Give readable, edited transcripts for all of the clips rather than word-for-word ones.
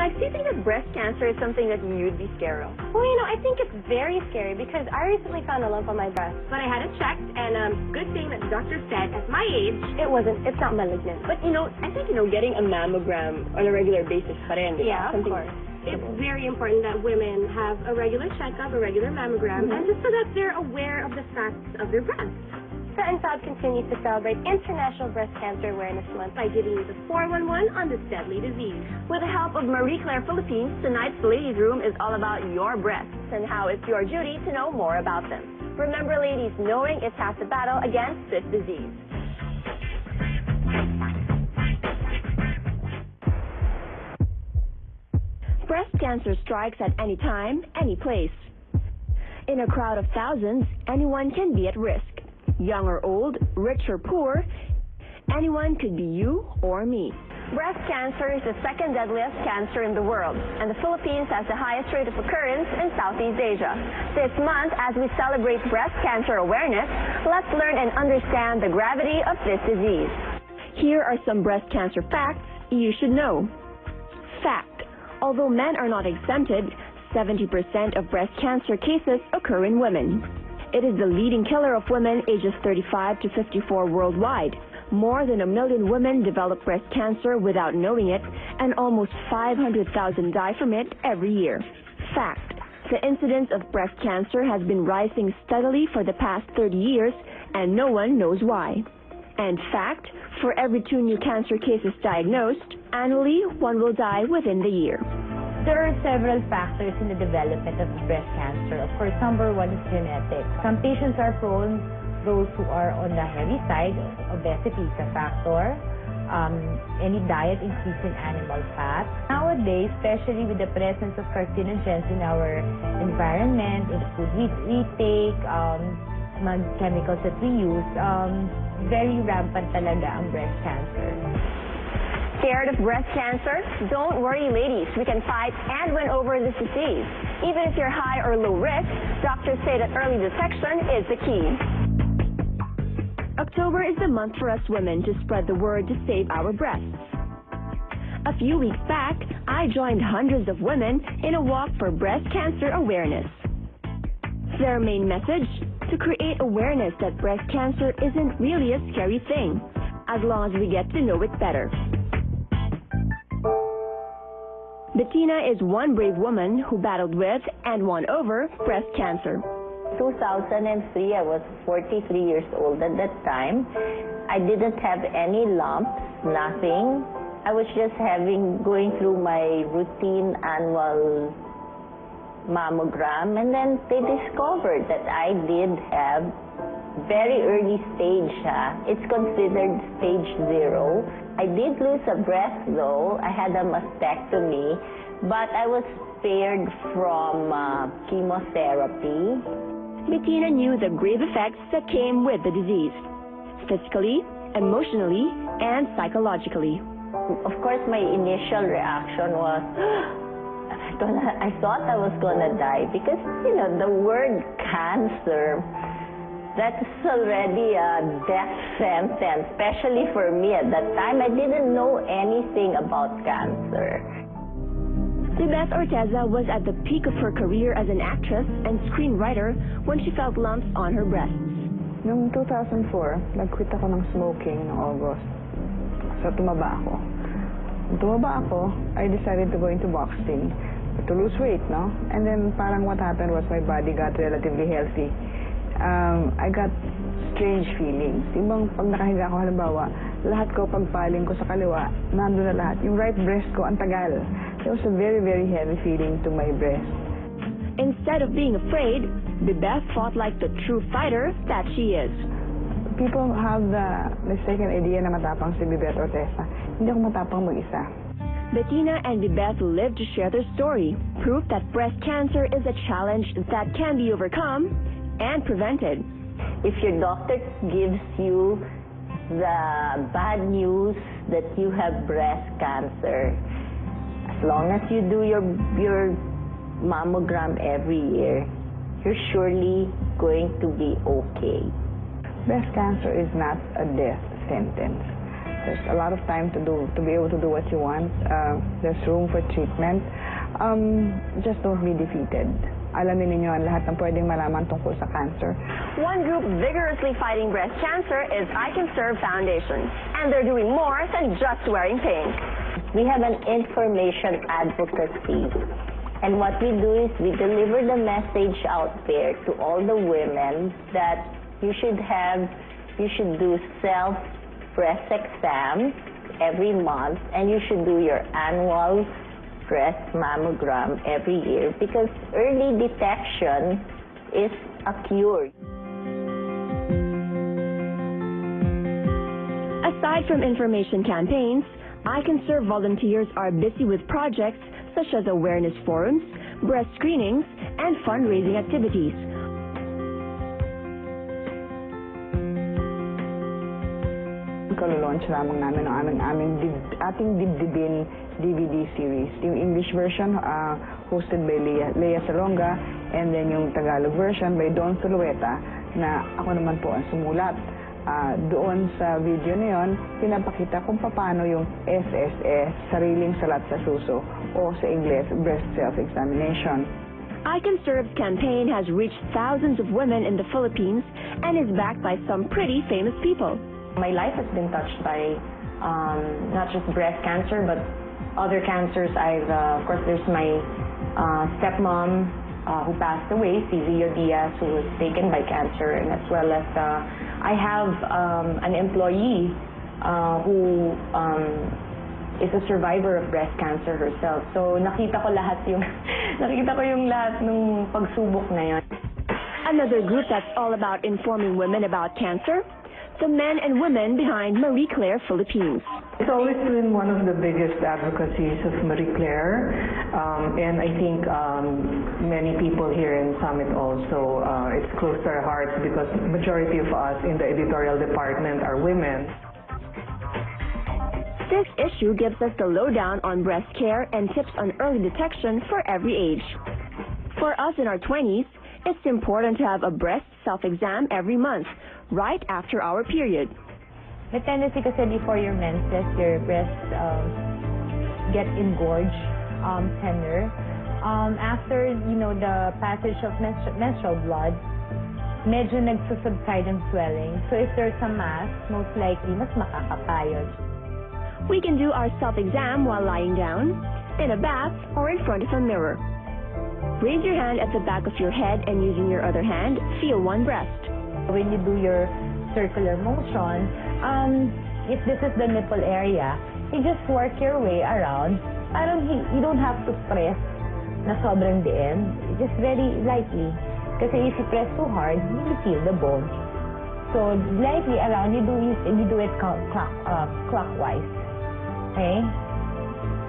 Lex, do you think that breast cancer is something that you'd be scared of? Well, I think it's very scary because I recently found a lump on my breast. But I had it checked, and good thing that the doctor said at my age, it's not malignant. But, I think, getting a mammogram on a regular basis pa rin. Yeah, of course. It's very important that women have a regular checkup, a regular mammogram, and just so that they're aware of the facts of their breast. Fit&Fab continues to celebrate International Breast Cancer Awareness Month By giving you the 411 on this deadly disease. With the help of Marie Claire Philippines, tonight's Ladies Room is all about your breasts and how it's your duty to know more about them. Remember, ladies, knowing is half the battle against this disease. Breast cancer strikes at any time, any place. In a crowd of thousands, anyone can be at risk. Young or old, rich or poor, anyone could be you or me. Breast cancer is the second deadliest cancer in the world, and the Philippines has the highest rate of occurrence in Southeast Asia. This month, as we celebrate breast cancer awareness, let's learn and understand the gravity of this disease. Here are some breast cancer facts you should know. Fact: although men are not exempted, 70% of breast cancer cases occur in women. It is the leading killer of women ages 35 to 54 worldwide. More than 1 million women develop breast cancer without knowing it, and almost 500,000 die from it every year. Fact: the incidence of breast cancer has been rising steadily for the past 30 years, and no one knows why. And fact: for every 2 new cancer cases diagnosed, annually, 1 will die within the year. There are several factors in the development of breast cancer. Of course, number one is genetics. Some patients are prone, those who are on the heavy side, obesity is a factor. Any diet increase in animal fat. Nowadays, especially with the presence of carcinogens in our environment, in the food we take, chemicals that we use, very rampant talaga ang breast cancer. Scared of breast cancer? Don't worry, ladies. We can fight and win over this disease. Even if you're high or low risk, doctors say that early detection is the key. October is the month for us women to spread the word to save our breasts. A few weeks back, I joined hundreds of women in a walk for breast cancer awareness. Their main message? To create awareness that breast cancer isn't really a scary thing, as long as we get to know it better. Bettina is one brave woman who battled with and won over breast cancer. 2003, I was 43 years old at that time. I didn't have any lumps, nothing. I was just going through my routine annual mammogram, and then they discovered that I did have very early stage. It's considered stage 0. I did lose a breast though. I had a mastectomy, but I was spared from chemotherapy. Bettina knew the grave effects that came with the disease, physically, emotionally, and psychologically. Of course, my initial reaction was, I thought I was gonna die because, the word cancer, that's already a death sentence, especially for me at that time. I didn't know anything about cancer. Bibeth Orteza was at the peak of her career as an actress and screenwriter when she felt lumps on her breasts. Noong 2004, nag-quit ako ng smoking noong August. So tumaba ako. Nung tumaba ako, I decided to go into boxing to lose weight, no? And then parang what happened was my body got relatively healthy. I got strange feelings. Yung bang pag nakahiga ako, halimbawa, lahat ko, pagpaling ko sa kaliwa, nandun na lahat. Yung right breast ko, ang tagal. It was a very, very heavy feeling to my breast. Instead of being afraid, Bibeth fought like the true fighter that she is. People have the mistaken idea na matapang si Bibeth Orteza. Hindi ako matapang mag-isa. Bettina and Bibeth live to share their story, proof that breast cancer is a challenge that can be overcome and prevented. If your doctor gives you the bad news that you have breast cancer, as long as you do your mammogram every year, you're surely going to be okay. Breast cancer is not a death sentence. There's a lot of time to be able to do what you want. There's room for treatment. Just don't be defeated. Alamin ninyo ang lahat ng pwedeng malaman tungkol sa cancer. One group vigorously fighting breast cancer is ICanServe Foundation, and they're doing more than just wearing pink. We have an information advocacy, and what we do is we deliver the message out there to all the women that you should do self-breast exams every month, and you should do your annual breast mammogram every year, because early detection is a cure. Aside from information campaigns, ICanServe volunteers are busy with projects such as awareness forums, breast screenings, and fundraising activities. Kalulaunch lamang namin ang ating dibdibin DVD series. Yung English version hosted by Lea Salonga, and then yung Tagalog version by Don Sulueta, na ako naman po ang sumulat. Doon sa video na yun, pinapakita kung paano yung SSS, sariling salat sa suso, o sa English, breast self-examination. ICanServe's campaign has reached thousands of women in the Philippines and is backed by some pretty famous people. My life has been touched by not just breast cancer, but other cancers. Of course, there's my stepmom who passed away, si Rio Diaz, who was taken by cancer, and as well as I have an employee who is a survivor of breast cancer herself. So nakita ko yung lahat ng pagsubok na yun. Another group that's all about informing women about cancer, the men and women behind Marie Claire Philippines. It's always been one of the biggest advocacies of Marie Claire, and I think many people here in Summit also, it's close to our hearts because the majority of us in the editorial department are women. This issue gives us the lowdown on breast care and tips on early detection for every age. For us in our 20s, it's important to have a breast self-exam every month, right after our period. The tendency kasi before your menses, your breasts get engorged, tender. After, the passage of menstrual blood, medyo nagsusubside ang swelling. So if there's a mass, most likely, mas makakapayod. We can do our self-exam while lying down, in a bath, or in front of a mirror. Raise your hand at the back of your head and using your other hand, feel one breast. When you do your circular motion, if this is the nipple area, you just work your way around. Parang you don't have to press na sobrang diin. Just very lightly. Kasi if you press too hard, you will feel the bone. So lightly around, you do it clockwise. Okay?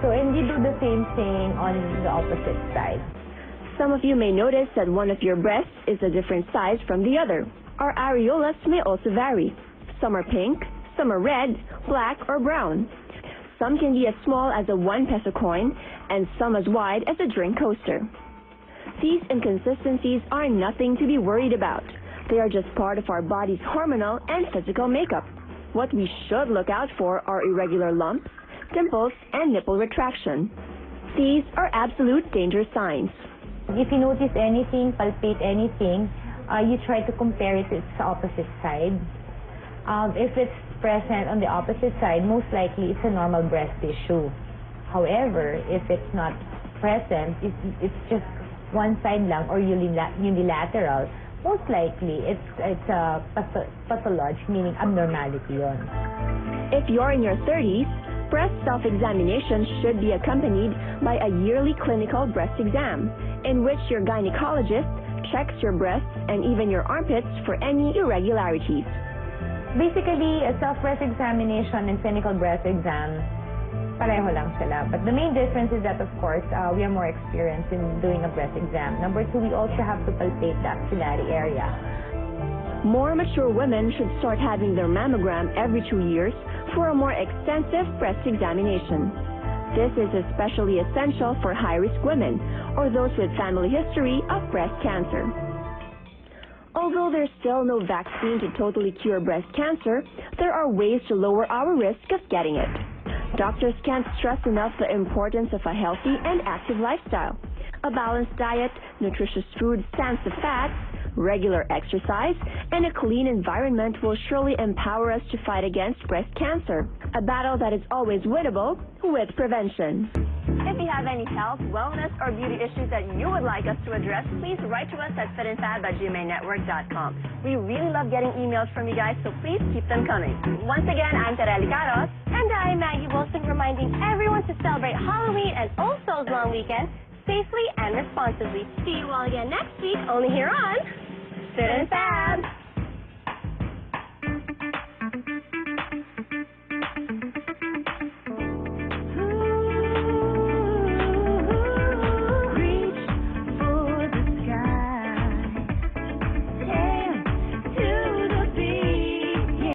So, and you do the same thing on the opposite side. Some of you may notice that one of your breasts is a different size from the other. Our areolas may also vary. Some are pink, some are red, black, or brown. Some can be as small as a 1 peso coin, and some as wide as a drink coaster. These inconsistencies are nothing to be worried about. They are just part of our body's hormonal and physical makeup. What we should look out for are irregular lumps, dimples, and nipple retraction. These are absolute danger signs. If you notice anything, palpate anything, you try to compare it to its opposite side. If it's present on the opposite side, most likely it's a normal breast tissue. However, if it's not present, it's just one side lang or unilateral, most likely it's a pathology, meaning abnormality yon. If you're in your 30s, breast self-examination should be accompanied by a yearly clinical breast exam, in which your gynecologist checks your breasts and even your armpits for any irregularities. Basically, a self-breast examination and clinical breast exam, pareho lang sila. But the main difference is that, of course, we are more experienced in doing a breast exam. Number 2, we also have to palpate the axillary area. More mature women should start having their mammogram every 2 years for a more extensive breast examination. This is especially essential for high-risk women or those with family history of breast cancer. Although there's still no vaccine to totally cure breast cancer, there are ways to lower our risk of getting it. Doctors can't stress enough the importance of a healthy and active lifestyle. A balanced diet, nutritious food, sans the fats, regular exercise, and a clean environment will surely empower us to fight against breast cancer, a battle that is always winnable with prevention. If you have any health, wellness, or beauty issues that you would like us to address, please write to us at fitandfab@gmailnetwork.com. We really love getting emails from you guys, so please keep them coming. Once again, I'm Tereli Caros. And I'm Maggie Wilson, reminding everyone to celebrate Halloween and All Souls Long Weekend safely and responsibly. See you all again next week, only here on Fit and Fab.